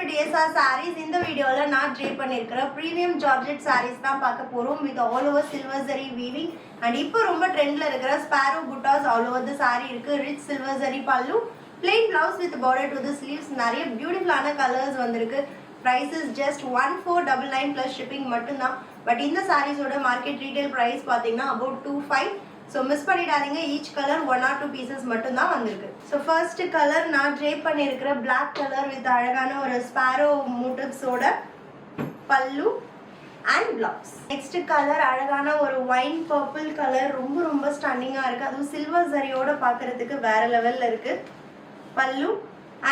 DSR sarees. இந்த வீடியோல நான் ட்ரே பண்ணிருக்கிற பிரீமியம் ஜார்ஜெட் sarees தான் பார்க்க போறோம் with all over silver zari weaving and இப்போ ரொம்ப ட்ரெண்ட்ல இருக்கிற sparrow buttas all over the saree இருக்கு. rich silver zari pallu, plain blouse with border to the sleeves. நிறைய பியூட்டிஃபுல்லான கலர்ஸ் வந்திருக்கு. price is just 1499 plus shipping மட்டும்தான். பட் இந்த sarees ஓட மார்க்கெட் ரீட்டைல் பிரைஸ் பாத்தீங்கன்னா about 25. So miss பண்ணிடாதீங்க. each color 1 or 2 pieces மட்டும் தான் வந்திருக்கு. So first color நான் drape பண்ணியிருக்கிற black color with அழகான ஒரு sparrow motifs ஓட பல்லு and blouse. Next color அழகான ஒரு wine purple color, ரொம்ப ஸ்டன்னிங்கா இருக்கு. அதுவும் silver zariயோட பார்க்கிறதுக்கு வேற லெவல்ல இருக்கு. பல்லு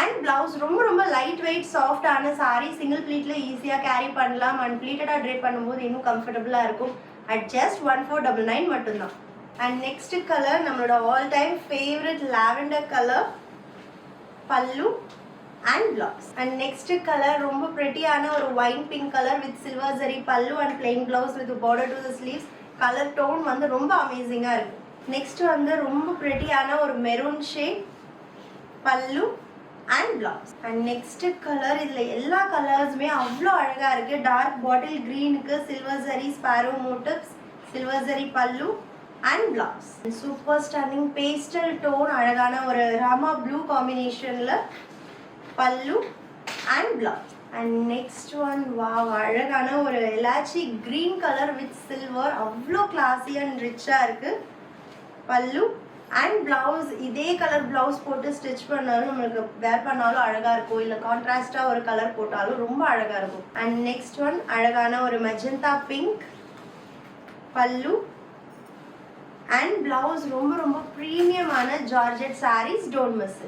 and blouse ரொம்ப light weight soft ஆன saree, single pleatல ஈஸியா கேரி பண்ணலாம் and pleated drape பண்ணும்போது இன்னும் கம்ஃபர்ட்டபிளா இருக்கும். at just 1499 மட்டும் தான். And next color நம்மளோட all time favorite lavender color, pallu and blouse. And next color ரொம்ப prettyயான ஒரு wine pink color with silver zari pallu and plain blouse with border to the sleeves. color tone வந்து ரொம்ப அமேசிங்கா இருக்கு. next வந்து ரொம்ப prettyயான ஒரு maroon shade, pallu and blouse. and next color இதுல எல்லா கலர்ஸ்மே அவ்வளோ அழகா இருக்கு. dark bottle greenக்கு silver zari sparrow motifs, silver zari pallu and blouse. super stunning pastel tone அழகான ஒரு rama blue combinationல pallu and blouse. and next one wow அழகான ஒரு elaichi green color with silver, அவ்வளோ classy and rich-ஆ இருக்கு. pallu and blouse இதே colour blouse போட்டு stitch பண்ணாலும் நமக்கு வேர் பண்ணாலும் அழகா இருக்கும், இல்ல கான்ட்ராஸ்டா ஒரு கலர் போட்டாலும் ரொம்ப அழகா இருக்கும். and next one அழகான ஒரு magenta pink, pallu and blouse ரொம்ப premium ஆன georgette sarees. don't miss it.